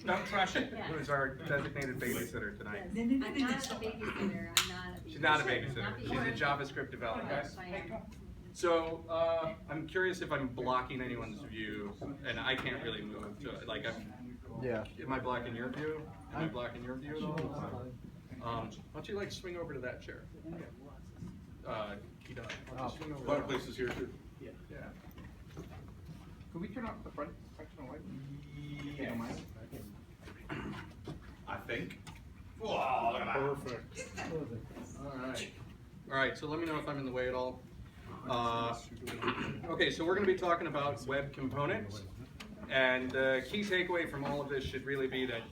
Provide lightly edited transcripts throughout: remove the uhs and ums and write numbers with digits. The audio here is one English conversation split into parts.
Don't crush it. Yeah. Who's our designated babysitter tonight? I'm not a babysitter. I'm not a babysitter. She's not a babysitter. She's a JavaScript developer. Yes, I am. So I'm curious if I'm blocking anyone's view, and I can't really move. So, like, Yeah. am I blocking your view? Am I blocking your view at all? Why don't you like swing over to that chair? Keita, why don't you swing over? Fireplace is here too. Yeah. Could we turn off the front section of light? Yeah. I think. Whoa, look at that. Perfect. All right. So let me know if I'm in the way at all. Okay, so we're going to be talking about web components, and the key takeaway from all of this should really be that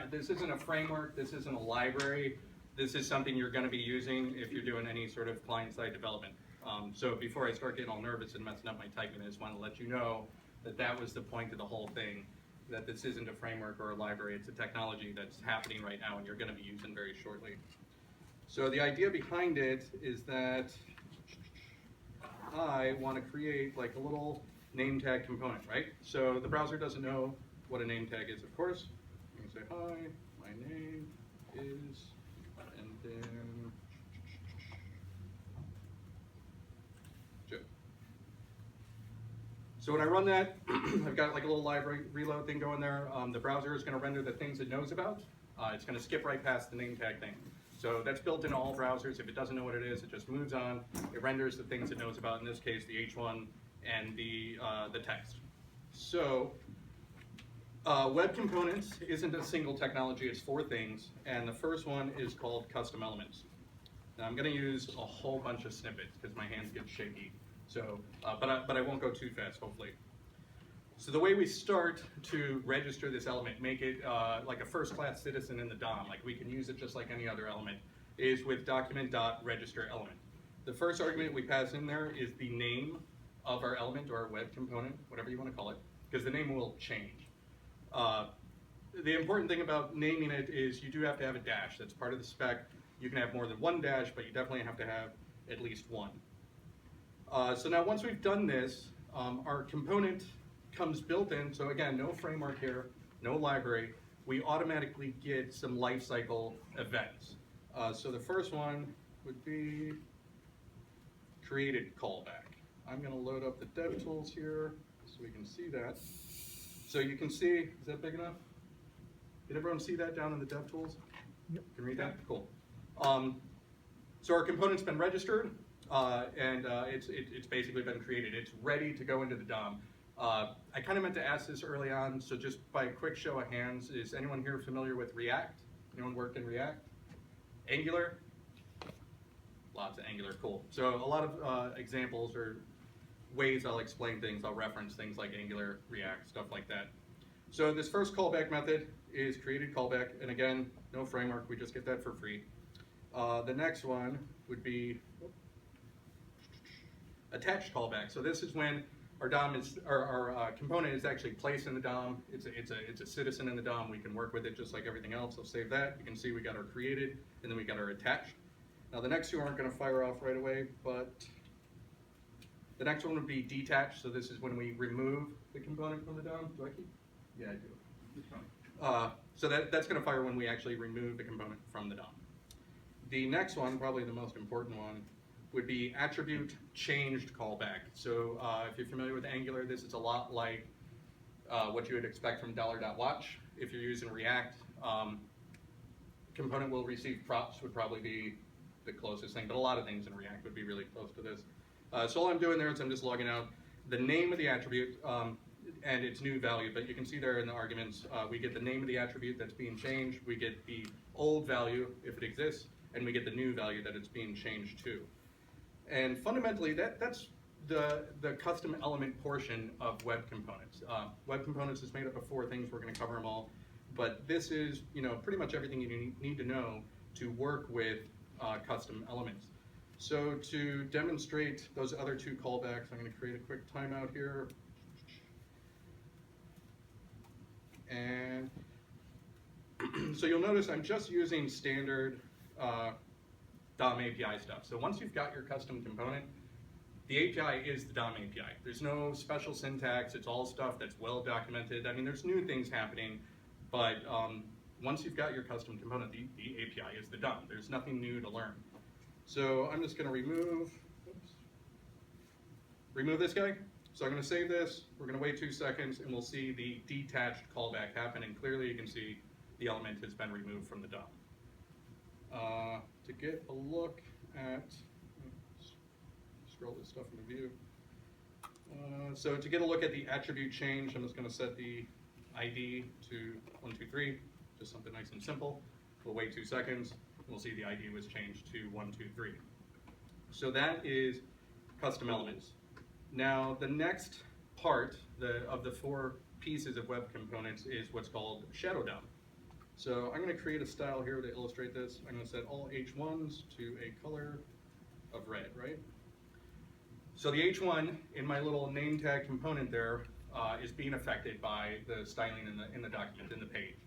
this isn't a framework, this isn't a library, this is something you're going to be using if you're doing any sort of client-side development. So before I start getting all nervous and messing up my typing, I just want to let you know that that was the point of the whole thing, that this isn't a framework or a library, it's a technology that's happening right now and you're going to be using very shortly. So the idea behind it is that I want to create like a little name tag component, right? So the browser doesn't know what a name tag is, of course. I'm going to say, hi, my name is, and then Joe. So when I run that, I've got like a little library reload thing going there. The browser is going to render the things it knows about. It's going to skip right past the name tag thing. So that's built into all browsers. If it doesn't know what it is, it just moves on. It renders the things it knows about, in this case, the H1 and the text. So web components isn't a single technology, it's 4 things. And the first one is called custom elements. Now I'm going to use a whole bunch of snippets because my hands get shaky. So, but I won't go too fast, hopefully. So the way we start to register this element, make it like a first-class citizen in the DOM, like we can use it just like any other element, is with document.registerElement. The first argument we pass in there is the name of our element or our web component, whatever you want to call it, because the name will change. The important thing about naming it is you do have to have a dash. That's part of the spec. You can have more than 1 dash, but you definitely have to have at least 1. So now once we've done this, our component comes built in, so again, no framework here, no library. We automatically get some lifecycle events. So the first one would be created callback. I'm going to load up the dev tools here so we can see that. So you can see, is that big enough? Did everyone see that down in the dev tools? Yep. Can you read that? Cool. So our component's been registered, and it's basically been created. It's ready to go into the DOM. I kind of meant to ask this early on, so just by a quick show of hands, is anyone here familiar with React? Anyone worked in React? Angular? Lots of Angular, cool. So a lot of examples or ways I'll explain things, I'll reference things like Angular, React, stuff like that. So this first callback method is created callback, and again, no framework, we just get that for free. The next one would be attached callback. So this is when our DOM is, our component is actually placed in the DOM. It's a citizen in the DOM. We can work with it just like everything else. I'll save that. You can see we got our created, and then we got our attached. Now the next two aren't going to fire off right away, but the next one would be detached. So this is when we remove the component from the DOM. Do I keep? Yeah, I do. So that's going to fire when we actually remove the component from the DOM. The next one, probably the most important one, would be attribute changed callback. So if you're familiar with Angular, this is a lot like what you would expect from $.watch. If you're using React, component will receive props would probably be the closest thing, but a lot of things in React would be really close to this. So all I'm doing there is I'm just logging out the name of the attribute and its new value, but you can see there in the arguments, we get the name of the attribute that's being changed, we get the old value if it exists, and we get the new value that it's being changed to. And fundamentally, that's the custom element portion of web components. Web components is made up of 4 things. We're going to cover them all, but this is pretty much everything you need to know to work with custom elements. So to demonstrate those other 2 callbacks, I'm going to create a quick timeout here. And so you'll notice I'm just using standard DOM API stuff. So once you've got your custom component, the API is the DOM API. There's no special syntax. It's all stuff that's well documented. I mean, there's new things happening, But once you've got your custom component, the API is the DOM. There's nothing new to learn. So I'm just going to remove this guy. So I'm going to save this. We're going to wait 2 seconds, and we'll see the detached callback happen. And clearly, you can see the element has been removed from the DOM. To get a look at, scroll this stuff into view. So to get a look at the attribute change, I'm just going to set the ID to 123, just something nice and simple. We'll wait 2 seconds. We'll see the ID was changed to 123. So that is custom elements. Now the next part of the 4 pieces of web components is what's called shadow DOM. So I'm going to create a style here to illustrate this. I'm going to set all H1s to a color of red, right? So the H1 in my little name tag component there is being affected by the styling in the document, in the page.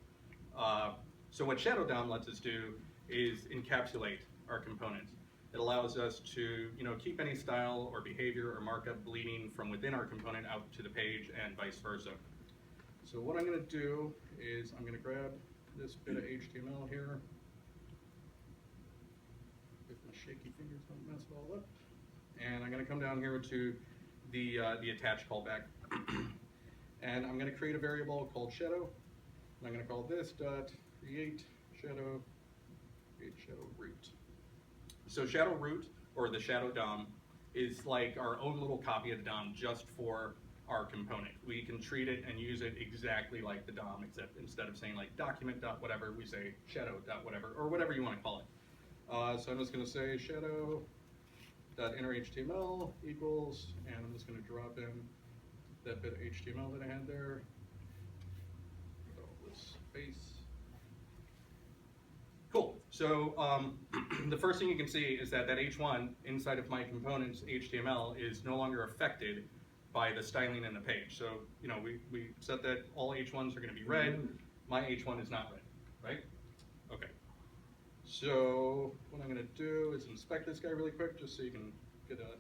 So what shadow DOM lets us do is encapsulate our components. It allows us to keep any style or behavior or markup bleeding from within our component out to the page and vice versa. So what I'm going to do is I'm going to grab this bit of HTML here. If my shaky fingers don't mess it all up. And I'm going to come down here to the attached callback. And I'm going to create a variable called shadow. And I'm going to call this .create shadow root. So shadow root, or the shadow DOM, is like our own little copy of the DOM just for our component. We can treat it and use it exactly like the DOM, except instead of saying like document.whatever, we say shadow.whatever, or whatever you want to call it. So I'm just going to say shadow.innerHTML equals, and I'm just going to drop in that bit of HTML that I had there. This space. Cool. So the first thing you can see is that H1 inside of my component's HTML is no longer affected by the styling in the page. So we set that all H1s are going to be red. My H1 is not red, right? Okay. So what I'm going to do is inspect this guy really quick, just so you can get a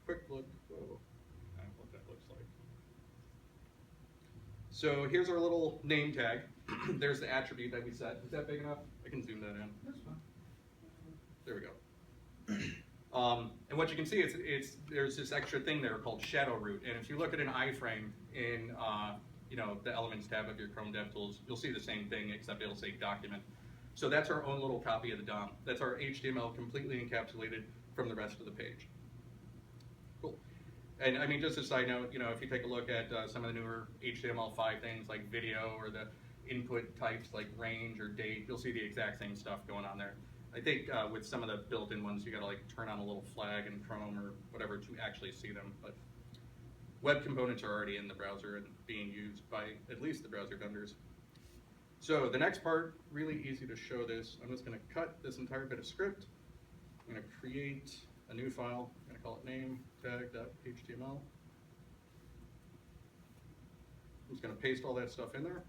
quick look at what that looks like. So here's our little name tag. There's the attribute that we set. Is that big enough? I can zoom that in. That's fine. There we go. And what you can see is there's this extra thing there called shadow root. And if you look at an iframe in the Elements tab of your Chrome DevTools, you'll see the same thing, except it'll say document. So that's our own little copy of the DOM. That's our HTML completely encapsulated from the rest of the page. Cool. And I mean, just a side note, if you take a look at some of the newer HTML5 things like video or the input types like range or date, you'll see the exact same stuff going on there. I think with some of the built-in ones, you got to like turn on a little flag in Chrome or whatever to actually see them. But web components are already in the browser and being used by at least the browser vendors. So the next part, really easy to show this. I'm just going to cut this entire bit of script. I'm going to create a new file. I'm going to call it name tag.html. I'm just going to paste all that stuff in there.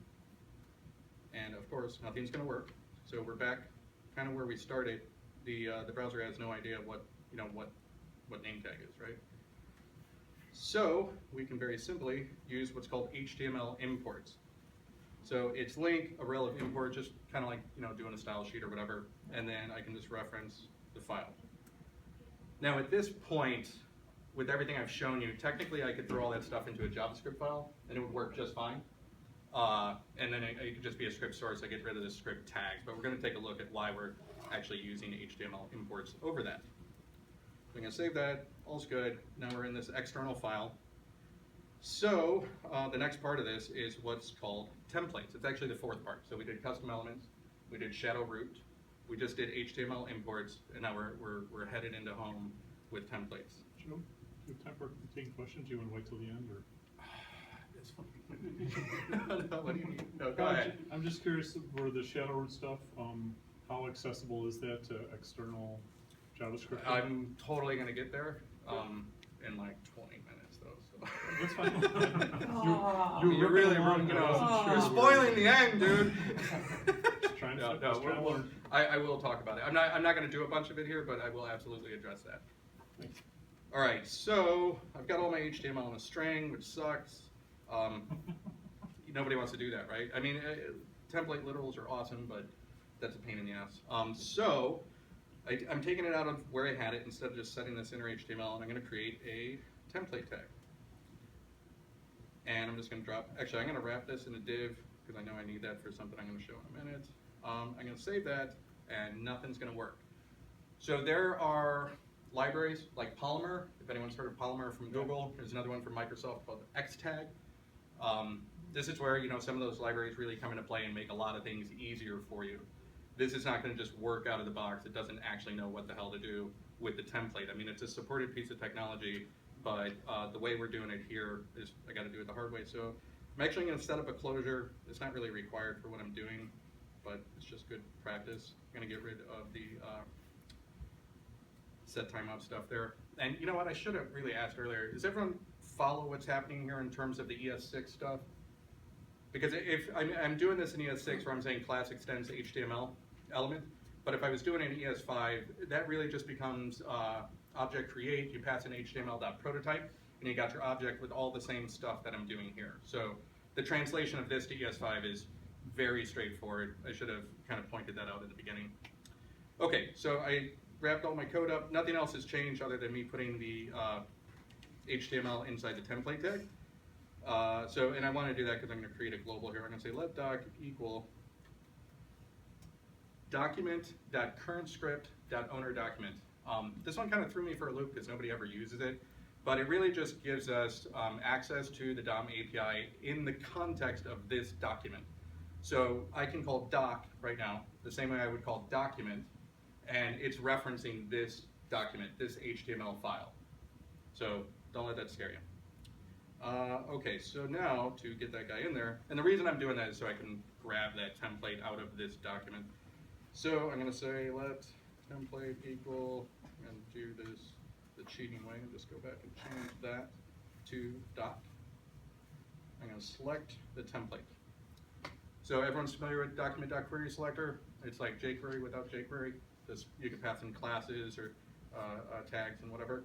And of course, nothing's going to work. So we're back kind of where we started. The browser has no idea what name tag is, right? So we can very simply use what's called HTML imports. So it's link, a rel of import, just kind of like doing a style sheet or whatever, and then I can just reference the file. Now at this point, with everything I've shown you, technically I could throw all that stuff into a JavaScript file and it would work just fine. And then it could just be a script source. I get rid of the script tags, but we're going to take a look at why we're actually using HTML imports over that. I'm going to save that. All's good. Now we're in this external file. So the next part of this is what's called templates. It's actually the fourth part. So we did custom elements, we did shadow root, we just did HTML imports, and now we're headed into home with templates. Joe, do you have time for taking questions? You want to wait till the end, or? It's fine. No, what do you mean? No, go ahead. I'm just curious for the shadow root stuff. How accessible is that to external JavaScript? I'm totally going to get there in like 20 minutes, though. So. That's fine. You're really you're spoiling the end, dude. Just trying to learn. I will talk about it. I'm not going to do a bunch of it here, but I will absolutely address that. Thanks. All right, so I've got all my HTML in a string, which sucks. Nobody wants to do that, right? I mean, template literals are awesome, but that's a pain in the ass. So I'm taking it out of where I had it instead of just setting this inner HTML, and I'm going to create a template tag. And I'm just going to actually I'm going to wrap this in a div because I know I need that for something I'm going to show in a minute. I'm going to save that, and nothing's going to work. So there are libraries like Polymer. If anyone's heard of Polymer from Google, there's another one from Microsoft called Xtag. This is where some of those libraries really come into play and make a lot of things easier for you. This is not going to just work out of the box. It doesn't actually know what the hell to do with the template. I mean, it's a supported piece of technology, but the way we're doing it here is I got to do it the hard way. So I'm actually going to set up a closure. It's not really required for what I'm doing, but it's just good practice. I'm going to get rid of the set timeout stuff there. And you know what? I should have really asked earlier. Does everyone follow what's happening here in terms of the ES6 stuff? Because if I'm doing this in ES6 where I'm saying class extends HTML element, but if I was doing it in ES5, that really just becomes object create, you pass an HTML.prototype, and you got your object with all the same stuff that I'm doing here. So the translation of this to ES5 is very straightforward. I should have kind of pointed that out at the beginning. Okay, so I wrapped all my code up. Nothing else has changed other than me putting the HTML inside the template tag. And I want to do that because I'm going to create a global here. I'm going to say let doc equal document.currentScript.ownerDocument. This one kind of threw me for a loop because nobody ever uses it, but it really just gives us access to the DOM API in the context of this document. So I can call doc right now the same way I would call document, and it's referencing this document, this HTML file. So don't let that scare you. Okay, so now to get that guy in there, and the reason I'm doing that is so I can grab that template out of this document. So I'm going to say let template equal, and do this the cheating way, and just go back and change that to doc. I'm going to select the template. So everyone's familiar with document.query selector? It's like jQuery without jQuery. Just, you can pass in classes or tags and whatever.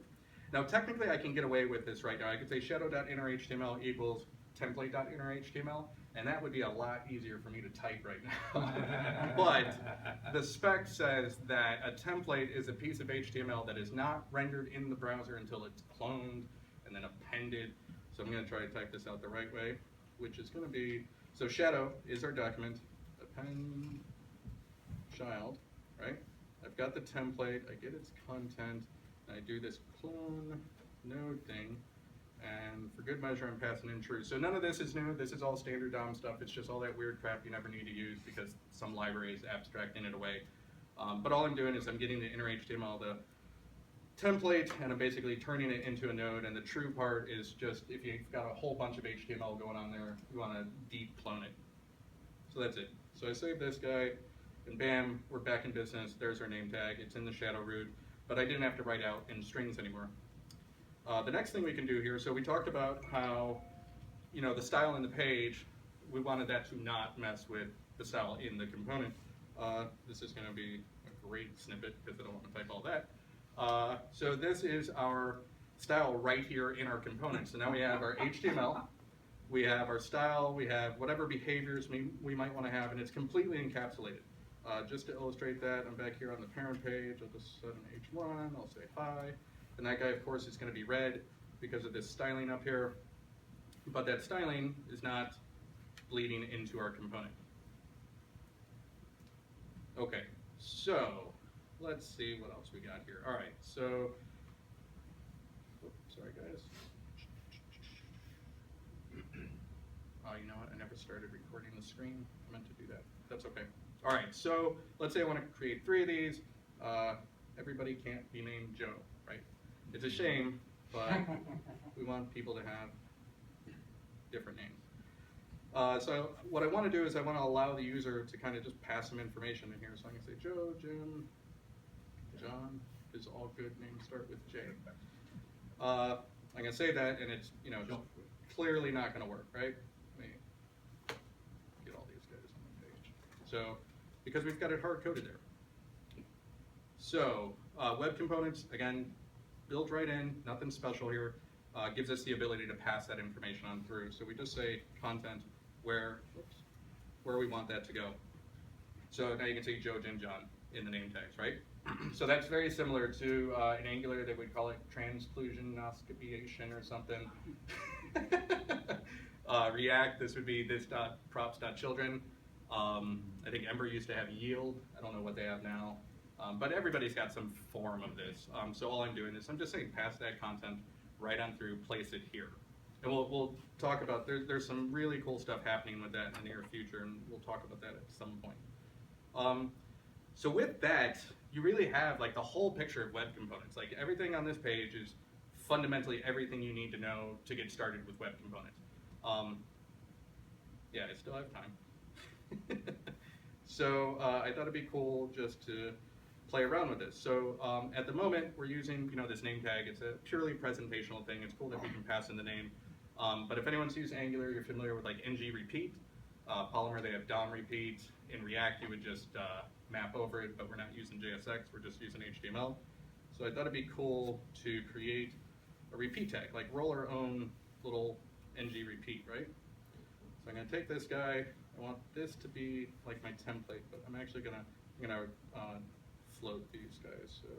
Now technically I can get away with this right now. I could say shadow.innerHTML equals template.innerHTML, and that would be a lot easier for me to type right now. But the spec says that a template is a piece of HTML that is not rendered in the browser until it's cloned and then appended. So I'm going to try to type this out the right way, which is going to be, so shadow is our document, append child, right? I've got the template, I get its content, and I do this clone node thing, and for good measure I'm passing in true. So none of this is new, this is all standard DOM stuff, it's just all that weird crap you never need to use because some library is abstracting it away. But all I'm doing is I'm getting the inner HTML, the template, and I'm basically turning it into a node, and the true part is just if you've got a whole bunch of HTML going on there, you want to deep clone it. So that's it. So I save this guy, and bam, we're back in business. There's our name tag. It's in the shadow root, but I didn't have to write out in strings anymore. The next thing we can do here, so we talked about how, the style in the page, we wanted that to not mess with the style in the component. This is going to be a great snippet because I don't want to type all that. So this is our style right here in our component. So now we have our HTML, we have our style, we have whatever behaviors we might want to have, and it's completely encapsulated. Just to illustrate that, I'm back here on the parent page. I'll just set an H1, I'll say hi. And that guy, of course, is going to be red because of this styling up here. But that styling is not bleeding into our component. Okay, so let's see what else we got here. All right, so, sorry guys. Oh, you know what? I never started recording the screen. I meant to do that. That's okay. All right, so let's say I want to create 3 of these. Everybody can't be named Joe, right? It's a shame, but we want people to have different names. So what I want to do is I want to allow the user to kind of just pass some information in here. So I'm going to say Joe, Jim, John, because all good names start with J. I'm going to say that, and it's clearly not going to work, right? Let me get all these guys on the page. So because we've got it hard coded there. So web components, again, built right in, nothing special here. Gives us the ability to pass that information on through. So we just say content where, where we want that to go. So now you can see Joe, Jim, John in the name tags, right? So that's very similar to in Angular, they would call it transclusionoscopiation or something. React, this would be this dot props dot children. I think Ember used to have yield. I don't know what they have now. But everybody's got some form of this. So all I'm doing is I'm just saying pass that content right on through, place it here. And we'll talk about, there's some really cool stuff happening with that in the near future, and we'll talk about that at some point. So with that, you really have like the whole picture of web components. Like everything on this page is fundamentally everything you need to know to get started with web components. Yeah, I still have time. So I thought it'd be cool just to play around with this. So at the moment, we're using this name tag. It's a purely presentational thing. It's cool that we can pass in the name. But if anyone's used Angular, you're familiar with like ng repeat. Polymer, they have DOM repeat. In React, you would just map over it, but we're not using JSX. We're just using HTML. So I thought it'd be cool to create a repeat tag, like roll our own little ng repeat, right? So I'm going to take this guy. I want this to be like my template, but I'm actually going to float these guys. So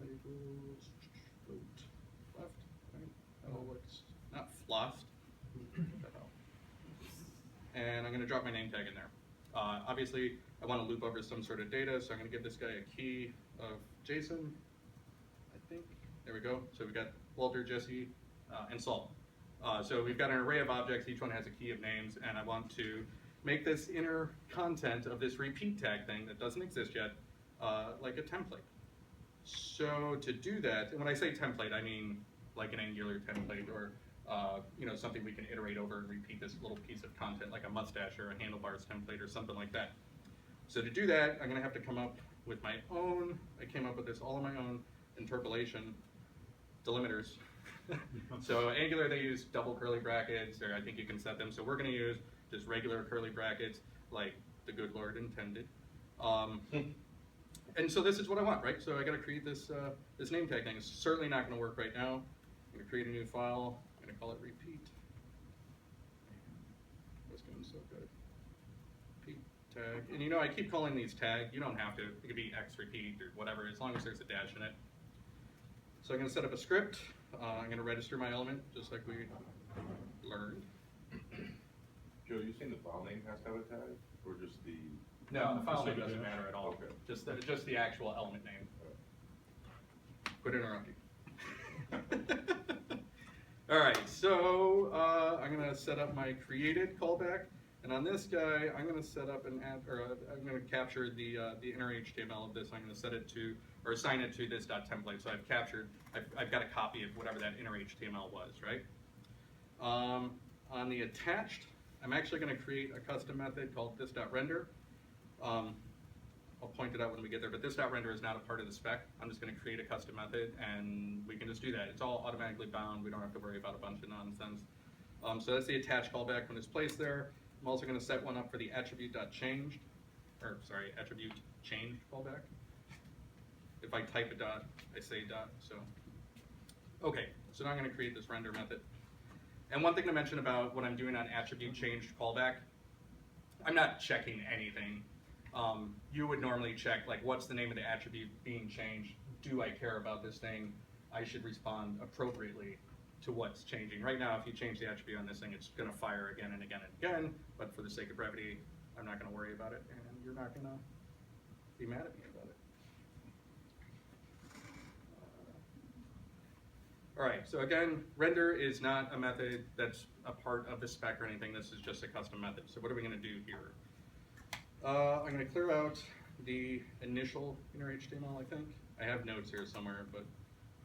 equals float left, right? Oh, it's not flossed. What the hell? And I'm going to drop my name tag in there. Obviously, I want to loop over some sort of data, so I'm going to give this guy a key of JSON, I think. There we go. So we've got Walter, Jesse, and Saul. So we've got an array of objects. Each one has a key of names, and I want to make this inner content of this repeat tag thing that doesn't exist yet like a template. So to do that, and when I say template, I mean like an Angular template or something we can iterate over and repeat this little piece of content like a mustache or a handlebars template or something like that. So to do that, I'm going to have to come up with my own, I came up with this all on my own interpolation delimiters. So Angular, they use double curly brackets, or I think you can set them. So we're going to use just regular curly brackets like the good Lord intended. And so this is what I want, right? So I got to create this this name tag thing. It's certainly not going to work right now. I'm going to create a new file. I'm going to call it repeat. That's going so good. Repeat tag. And I keep calling these tag. You don't have to. It could be X repeat or whatever, as long as there's a dash in it. So I'm going to set up a script. I'm going to register my element, just like we learned. Joe, you saying the file name has to have a tag, or just the? No, the file name Just doesn't like a matter at all. Okay. Just the actual element name. Quit interrupting. All right, so I'm going to set up my created callback, and on this guy, I'm going to set up I'm going to capture the inner HTML of this. I'm going to set it to, or assign it to this .template. So I've got a copy of whatever that inner HTML was, right? On the attached, I'm actually going to create a custom method called this.render. I'll point it out when we get there, but this.render is not a part of the spec. I'm just going to create a custom method, and we can just do that. It's all automatically bound. We don't have to worry about a bunch of nonsense. So that's the attached callback when it's placed there. I'm also going to set one up for the attribute.changed, or sorry, attribute changed callback. If I type a dot, I say dot. So, okay. So now I'm going to create this render method. And one thing to mention about what I'm doing on attribute changed callback, I'm not checking anything. You would normally check, like, what's the name of the attribute being changed? Do I care about this thing? I should respond appropriately to what's changing. Right now, if you change the attribute on this thing, it's going to fire again and again and again. But for the sake of brevity, I'm not going to worry about it, and you're not going to be mad at me about it. All right, so again, render is not a method that's a part of the spec or anything. This is just a custom method. So what are we going to do here? I'm going to clear out the initial inner HTML, I think. I have notes here somewhere, but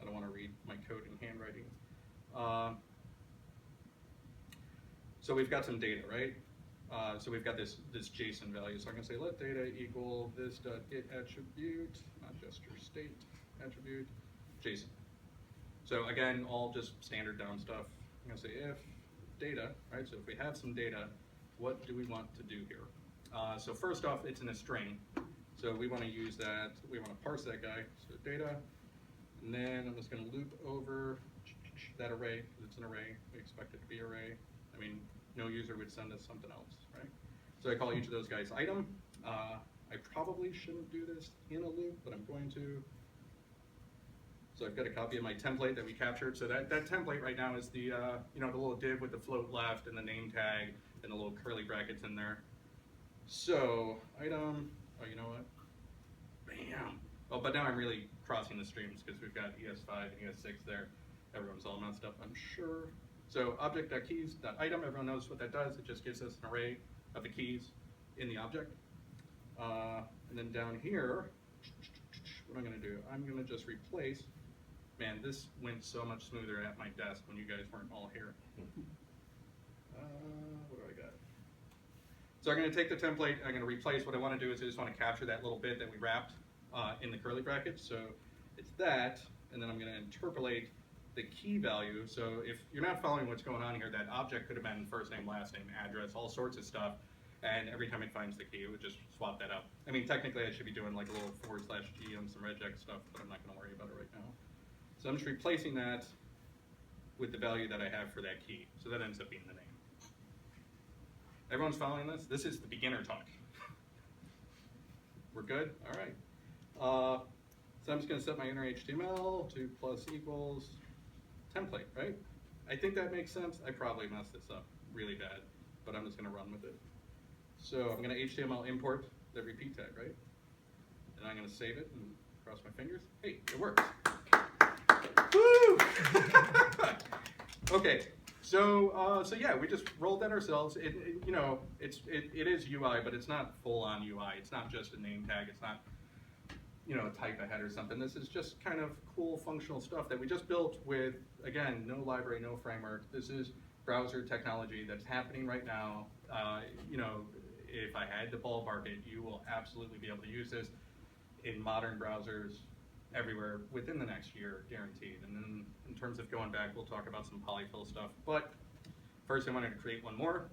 I don't want to read my code in handwriting. So we've got some data, right? So we've got this JSON value. So I'm going to say let data equal this.getAttribute, not just your state attribute, JSON. So again, all just standard down stuff. I'm going to say if data, right? So if we have some data, what do we want to do here? So first off, it's in a string. So we want to use that, we want to parse that guy. So data, and then I'm just going to loop over that array, because it's an array. We expect it to be array. I mean, no user would send us something else, right? So I call each of those guys item. I probably shouldn't do this in a loop, but I'm going to. So I've got a copy of my template that we captured. So that template right now is the you know, the little div with the float left and the name tag and the little curly brackets in there. So item. Oh, you know what? Bam. Oh, but now I'm really crossing the streams because we've got ES5 and ES6 there. Everyone's all messed up, I'm sure. So object.keys.item, everyone knows what that does. It just gives us an array of the keys in the object. And then down here, what I'm going to do, I'm going to just replace. Man, this went so much smoother at my desk when you guys weren't all here. What do I got? So I'm going to take the template, I'm going to replace. What I want to do is I just want to capture that little bit that we wrapped in the curly brackets. So it's that, and then I'm going to interpolate the key value. So if you're not following what's going on here, that object could have been first name, last name, address, all sorts of stuff. And every time it finds the key, it would just swap that out. I mean, technically I should be doing like a little /G on some regex stuff, but I'm not going to worry about it right now. So I'm just replacing that with the value that I have for that key. So that ends up being the name. Everyone's following this? This is the beginner talk. We're good? All right. So I'm just going to set my inner HTML to plus equals template, right? I think that makes sense. I probably messed this up really bad, but I'm just going to run with it. So I'm going to HTML import the repeat tag, right? And I'm going to save it and cross my fingers. Hey, it works. Woo! Okay, so yeah, we just rolled that ourselves. You know, it is UI, but it's not full on UI. It's not just a name tag. It's not, you know, a type ahead or something. This is just kind of cool functional stuff that we just built with, again, no library, no framework. This is browser technology that's happening right now. You know, if I had to ballpark it, you will absolutely be able to use this in modern browsers everywhere within the next year, guaranteed. And then in terms of going back, we'll talk about some polyfill stuff. But first I wanted to create one more,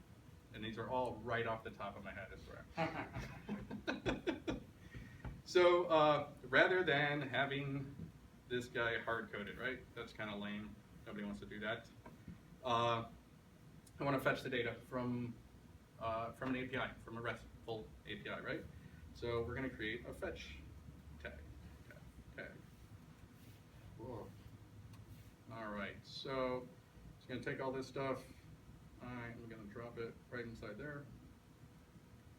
and these are all right off the top of my head, I swear. So rather than having this guy hard-coded, right? That's kind of lame. Nobody wants to do that. I want to fetch the data from an API, from a RESTful API, right? So we're going to create a fetch tag. Cool. All right, so it's going to take all this stuff. I'm going to drop it right inside there.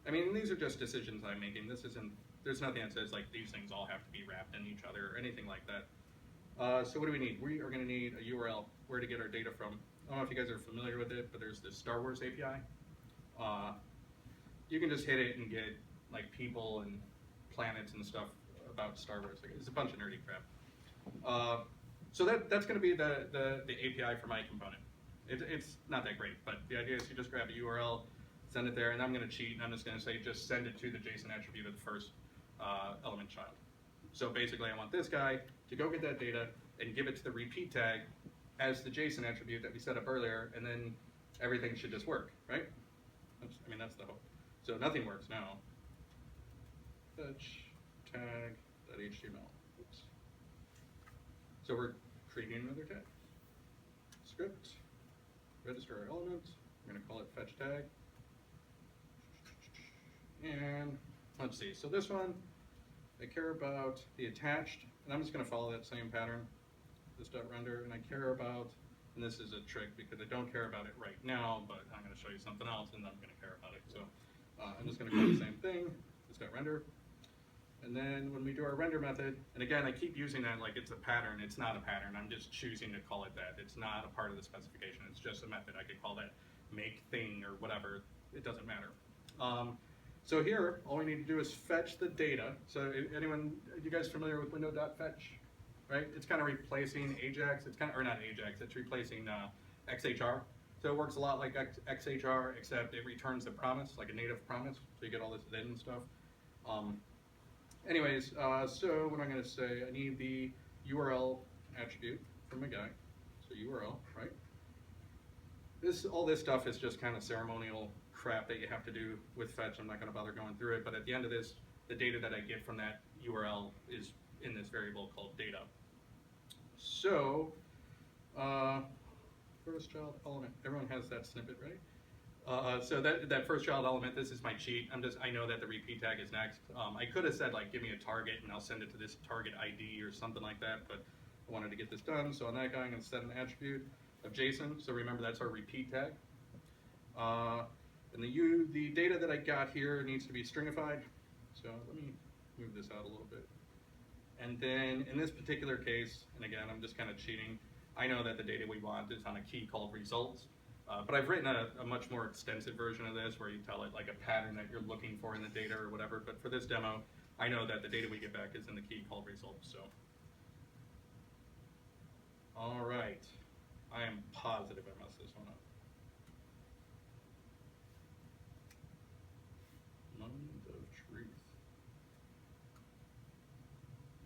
I mean, these are just decisions I'm making. This isn't, there's nothing that says like these things all have to be wrapped in each other or anything like that. So what do we need? We are going to need a URL, where to get our data from. I don't know if you guys are familiar with it, but there's this Star Wars API. You can just hit it and get like people and planets and stuff about Star Wars. It's a bunch of nerdy crap. So that's going to be the API for my component. It's not that great, but the idea is you just grab a URL, send it there, and I'm going to cheat, and I'm just going to say just send it to the JSON attribute of the first element child. So basically, I want this guy to go get that data and give it to the repeat tag as the JSON attribute that we set up earlier, and then everything should just work, right? I mean, that's the hope. So nothing works now. Fetch tag.html. Oops. So we're creating another tag. Script, register our element. We're going to call it fetch tag. And let's see. So this one, I care about the attached, and I'm just going to follow that same pattern. This .render, and I care about, and this is a trick because I don't care about it right now, but I'm going to show you something else, and then I'm going to care about it. So I'm just going to call the same thing, this .render. And then when we do our render method, and again, I keep using that like it's a pattern. It's not a pattern. I'm just choosing to call it that. It's not a part of the specification. It's just a method. I could call that make thing or whatever. It doesn't matter. So here, all we need to do is fetch the data. So anyone, are you guys familiar with window.fetch? Right? It's kind of replacing Ajax. It's kind of, or not Ajax. It's replacing XHR. So it works a lot like XHR, except it returns a promise, like a native promise. So you get all this then and stuff. Anyways, so what I'm going to say, I need the URL attribute from a guy. So URL, right? All this stuff is just kind of ceremonial crap that you have to do with fetch. I'm not going to bother going through it, but at the end of this, the data that I get from that URL is in this variable called data. So, first child element, everyone has that snippet, right? So that first child element, this is my cheat. I know that the repeat tag is next. I could have said like, give me a target and I'll send it to this target ID or something like that, but I wanted to get this done. So on that guy, I'm gonna set an attribute of JSON. So remember, that's our repeat tag. And the data that I got here needs to be stringified. So let me move this out a little bit. And then in this particular case, and again, I'm just kind of cheating, I know that the data we want is on a key called results. But I've written a much more extensive version of this where you tell it like a pattern that you're looking for in the data or whatever. But for this demo, I know that the data we get back is in the key called results. So, all right, I am positive I messed this one up. Moment of truth.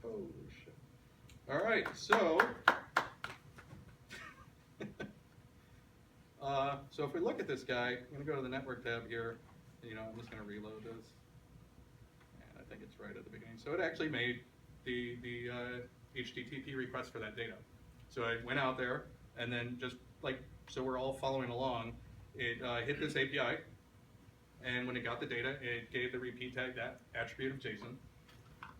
Holy shit! All right, so. So if we look at this guy, I'm going to go to the network tab here. I'm just going to reload this. And I think it's right at the beginning. So it actually made the HTTP request for that data. So I went out there, and then just so we're all following along, it hit this API. And when it got the data, it gave the repeat tag that attribute of JSON.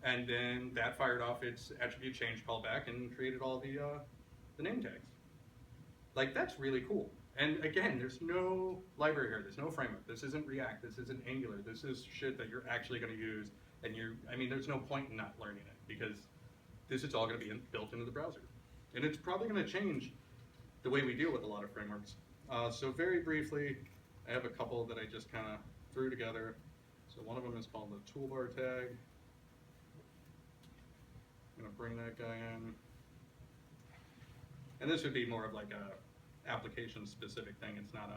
And then that fired off its attribute change callback and created all the name tags. That's really cool. And again, there's no library here. There's no framework. This isn't React. This isn't Angular. This is shit that you're actually going to use. And there's no point in not learning it because this is all going to be built into the browser. And it's probably going to change the way we deal with a lot of frameworks. So very briefly, I have a couple that I just kind of threw together. So one of them is called the toolbar tag. I'm going to bring that guy in. And this would be more of like a application-specific thing. It's not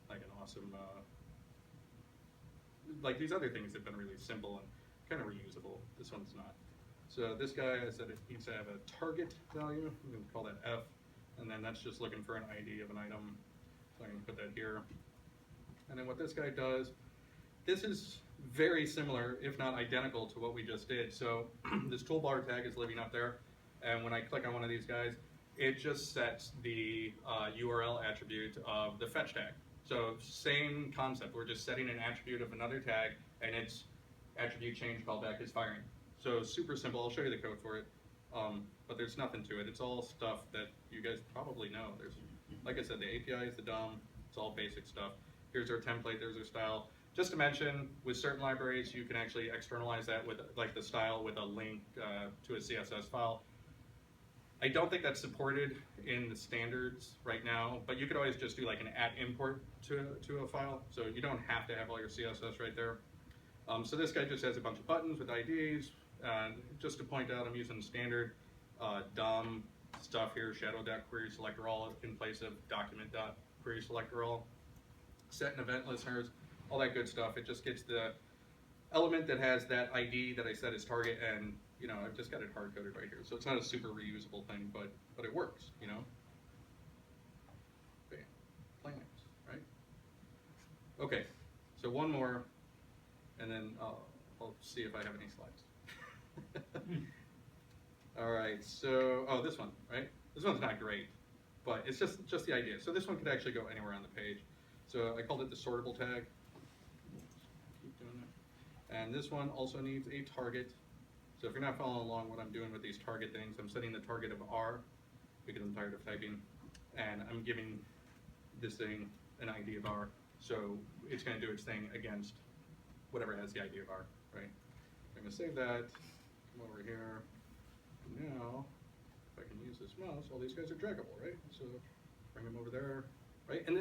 an awesome, like these other things have been really simple and kind of reusable. This one's not. So this guy, I said it needs to have a target value. I'm going to call that F, and then that's just looking for an ID of an item. So I'm going to put that here. And then what this guy does, this is very similar, if not identical, to what we just did. So this toolbar tag is living up there, and when I click on one of these guys, it just sets the URL attribute of the fetch tag. So same concept, we're just setting an attribute of another tag, and its attribute change callback is firing. So super simple, I'll show you the code for it, but there's nothing to it. It's all stuff that you guys probably know. There's, like I said, the API is the DOM, it's all basic stuff. Here's our template, there's our style. Just to mention, with certain libraries, you can actually externalize that with the style with a link to a CSS file. I don't think that's supported in the standards right now, but you could always just do like an @import to a file, so you don't have to have all your CSS right there. So this guy just has a bunch of buttons with IDs. Just to point out, I'm using standard DOM stuff here, shadow.querySelectorAll in place of document.querySelectorAll. Set and event listeners, all that good stuff. It just gets the element that has that ID that I set as target, and I've just got it hard-coded right here. So it's not a super reusable thing, but it works, Bam. Plain names, right? Okay, so one more, and then I'll see if I have any slides. All right, so, this one, right? This one's not great, but it's just the idea. So this one could actually go anywhere on the page. So I called it the sortable tag. Keep doing that. And this one also needs a target. So if you're not following along what I'm doing with these target things, I'm setting the target of R, because I'm tired of typing, and I'm giving this thing an ID of R. So it's going to do its thing against whatever has the ID of R, right? I'm going to save that, come over here. Now, if I can use this mouse, all these guys are draggable, right? So bring them over there, right? And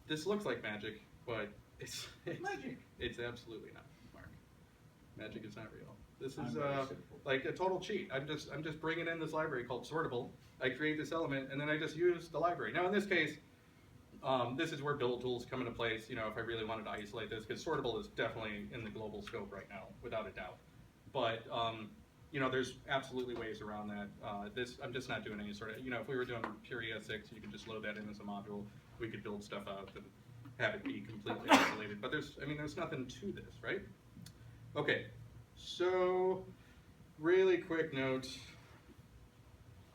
this looks like magic, but it's Magic. It's absolutely not, Mark. Magic is not real. This is like a total cheat. I'm just bringing in this library called sortable. I create this element, and then I just use the library. Now in this case, this is where build tools come into place. If I really wanted to isolate this, because sortable is definitely in the global scope right now, without a doubt. But there's absolutely ways around that. I'm just not doing any sort of, if we were doing pure ES6, you could just load that in as a module. We could build stuff out and have it be completely isolated. But there's nothing to this, right? Okay, so really quick note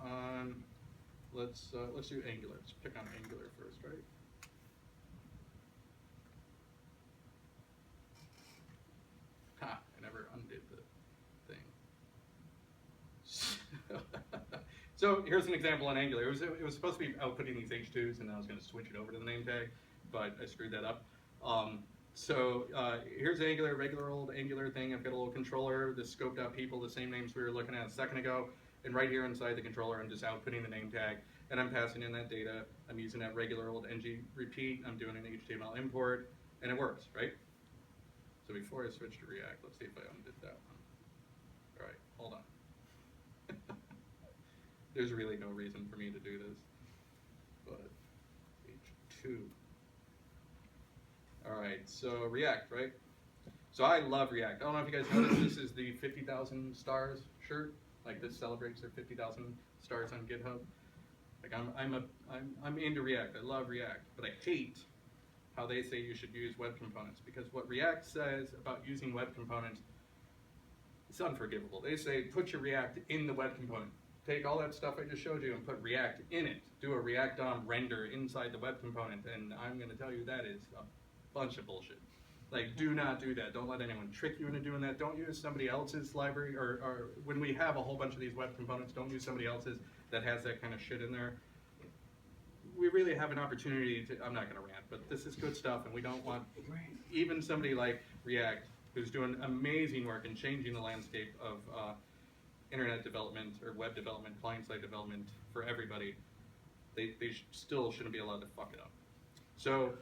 on, let's do Angular. Let's pick on Angular first, right? the thing. So here's an example in Angular. It was supposed to be outputting these H2s, and I was going to switch it over to the name tag, but I screwed that up. Here's Angular, regular old Angular thing. I've got a little controller, the scoped.people, the same names we were looking at a second ago. And right here inside the controller, I'm just outputting the name tag, and I'm passing in that data. I'm using that regular old ng repeat. I'm doing an HTML import, and it works, right? So before I switch to React, let's see if I undid that one. All right, hold on. There's really no reason for me to do this, but H2. All right, so React, right? So I love React. I don't know if you guys noticed, this is the 50,000 stars shirt. Like this celebrates their 50,000 stars on GitHub. Like I'm into React. I love React, but I hate how they say you should use web components, because what React says about using web components, it's unforgivable. They say put your React in the web component. Take all that stuff I just showed you and put React in it. Do a React DOM render inside the web component, and I'm going to tell you that is a bunch of bullshit. Like, do not do that. Don't let anyone trick you into doing that. Don't use somebody else's library, or when we have a whole bunch of these web components, don't use somebody else's that has that kind of shit in there. We really have an opportunity to, I'm not going to rant, but this is good stuff, and we don't want even somebody like React, who's doing amazing work in changing the landscape of internet development or web development, client-side development for everybody. They still shouldn't be allowed to fuck it up. So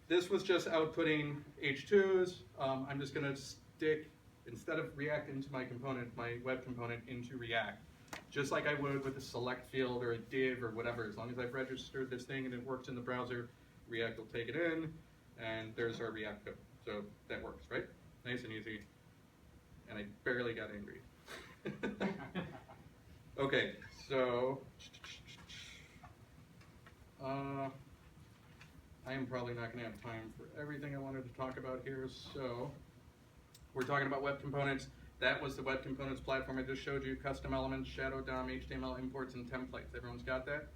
this was just outputting H2s. I'm just going to stick, instead of React into my component, my web component into React, just like I would with a select field or a div or whatever. As long as I've registered this thing and it works in the browser, React will take it in, and there's our React code. So that works, right? Nice and easy. And I barely got angry. Okay, so I am probably not going to have time for everything I wanted to talk about here, so we're talking about web components. That was the web components platform I just showed you: custom elements, shadow DOM, HTML imports, and templates. Everyone's got that?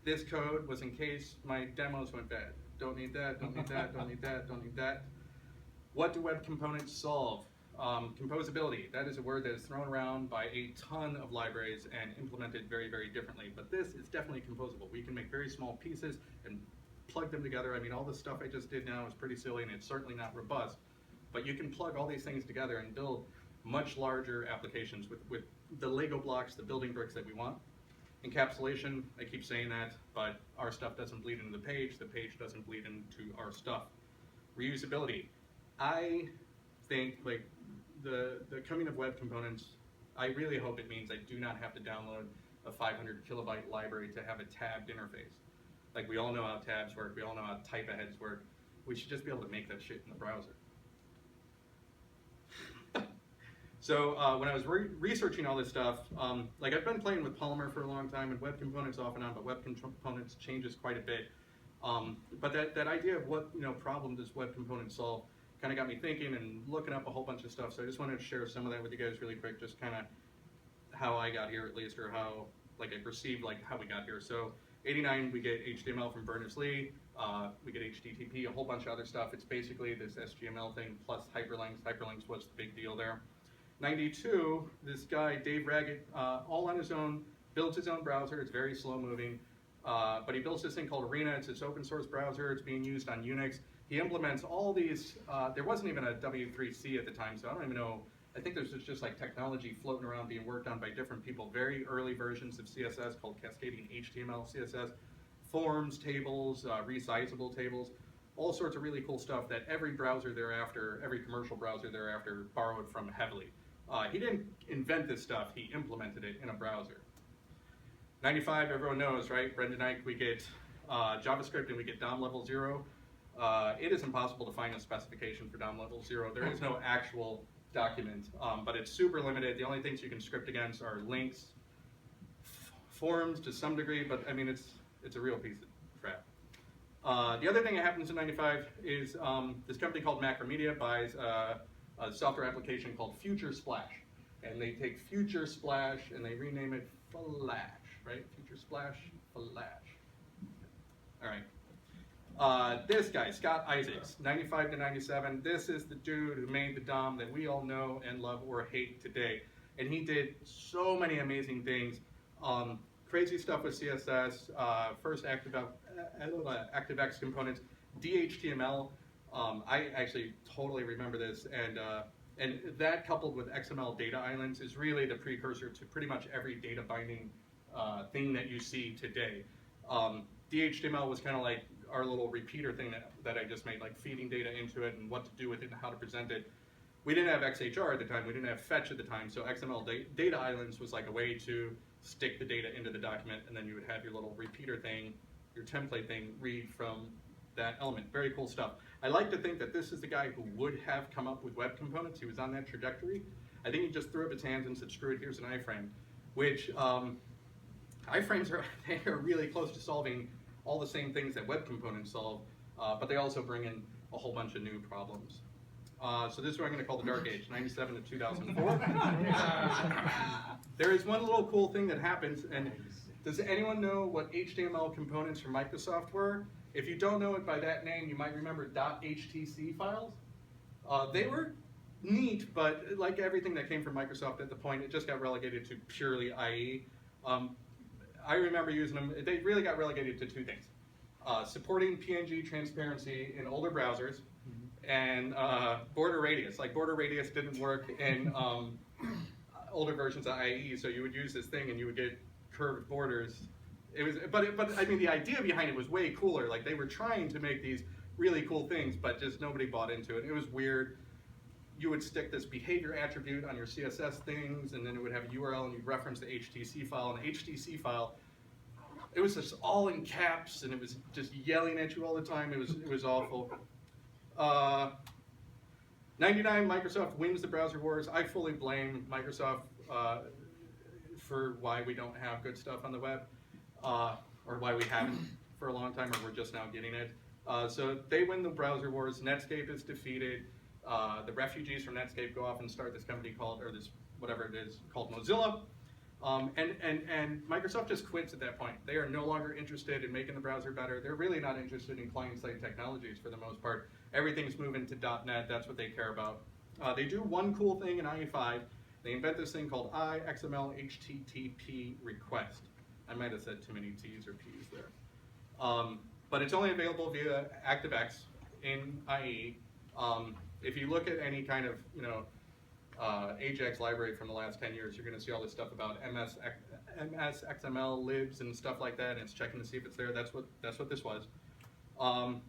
This code was in case my demos went bad. Don't need that, don't need that, don't need that, don't need that. What do web components solve? Composability. That is a word that is thrown around by a ton of libraries and implemented very, very differently. But this is definitely composable. We can make very small pieces and plug them together. I mean, all the stuff I just did now is pretty silly, and it's certainly not robust. But you can plug all these things together and build much larger applications with the Lego blocks, the building bricks that we want. Encapsulation, I keep saying that, but our stuff doesn't bleed into the page doesn't bleed into our stuff. Reusability. I think, like, the coming of web components, I really hope it means I do not have to download a 500 kilobyte library to have a tabbed interface. Like, we all know how tabs work, we all know how type aheads work. We should just be able to make that shit in the browser. So when I was researching all this stuff, like, I've been playing with Polymer for a long time and web components off and on, but web components changes quite a bit. But that idea of what problem does web components solve kind of got me thinking and looking up a whole bunch of stuff. So I just wanted to share some of that with you guys really quick, just kind of how I got here, at least, or how, like, I perceived like how we got here. So 89, we get HTML from Berners-Lee, we get HTTP, a whole bunch of other stuff. It's basically this SGML thing plus hyperlinks. Hyperlinks was the big deal there. 92, this guy, Dave Raggett, all on his own, builds his own browser. It's very slow moving, but he builds this thing called Arena. It's this open source browser. It's being used on Unix. He implements all these, there wasn't even a W3C at the time, so I don't even know. I think there's just like technology floating around being worked on by different people. Very early versions of CSS called cascading HTML CSS, forms, tables, resizable tables, all sorts of really cool stuff that every browser thereafter, every commercial browser thereafter borrowed from heavily. He didn't invent this stuff, he implemented it in a browser. 95, everyone knows, right? Brendan Eich, we get JavaScript and we get DOM level 0. It is impossible to find a specification for DOM level 0. There is no actual document, but it's super limited. The only things you can script against are links, forms to some degree, but I mean, it's a real piece of crap. The other thing that happens in 95 is this company called Macromedia buys a software application called Future Splash. And they take Future Splash and they rename it Flash, right? Future Splash, Flash. All right. This guy, Scott Isaacs, 95 to 97, this is the dude who made the DOM that we all know and love or hate today. And he did so many amazing things. Crazy stuff with CSS, first ActiveX components, DHTML. I actually totally remember this, and that coupled with XML data islands is really the precursor to pretty much every data binding thing that you see today. DHTML was kind of like our little repeater thing that I just made, like feeding data into it and what to do with it and how to present it. We didn't have XHR at the time, we didn't have fetch at the time, so XML data islands was like a way to stick the data into the document, and then you would have your little repeater thing, your template thing, read from that element. Very cool stuff. I like to think that this is the guy who would have come up with web components. He was on that trajectory. I think he just threw up his hands and said, screw it, here's an iframe, which iframes are really close to solving all the same things that web components solve, but they also bring in a whole bunch of new problems. So this is what I'm going to call the dark age, 97 to 2004. There is one little cool thing that happens, and does anyone know what HTML components from Microsoft were? If you don't know it by that name, you might remember .htc files. They were neat, but like everything that came from Microsoft at the point, it just got relegated to purely IE. I remember using them. They really got relegated to two things. Supporting PNG transparency in older browsers, and border radius. Like border radius didn't work in older versions of IE, so you would use this thing and you would get curved borders. It was, but I mean, the idea behind it was way cooler. Like they were trying to make these really cool things, but just nobody bought into it. It was weird. You would stick this behavior attribute on your CSS things, and then it would have a URL, and you'd reference the HTC file. And the HTC file, it was just all in caps, and it was just yelling at you all the time. It was awful. 99, Microsoft wins the browser wars. I fully blame Microsoft for why we don't have good stuff on the web, or why we haven't for a long time, or we're just now getting it. So they win the browser wars. Netscape is defeated. The refugees from Netscape go off and start this company called, or this whatever it is, called Mozilla. And Microsoft just quits at that point. They are no longer interested in making the browser better. They're really not interested in client-side technologies for the most part. Everything's moving to .NET. That's what they care about. They do one cool thing in IE5. They invent this thing called XML HTTP request. I might have said too many T's or P's there. But it's only available via ActiveX in IE. If you look at any kind of, Ajax library from the last 10 years, you're going to see all this stuff about MS XML libs and stuff like that, and it's checking to see if it's there. That's what this was.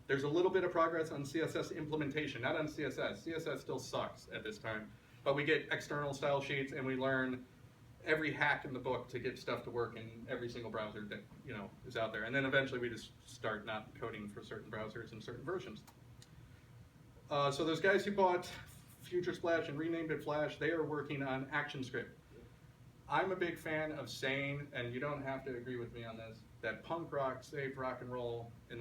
There's a little bit of progress on CSS implementation, not on CSS. CSS still sucks at this time, but we get external style sheets, and we learn every hack in the book to get stuff to work in every single browser that is out there. And then eventually we just start not coding for certain browsers and certain versions. So those guys who bought FutureSplash and renamed it Flash, they are working on ActionScript. I'm a big fan of saying, and you don't have to agree with me on this, that punk rock saved rock and roll in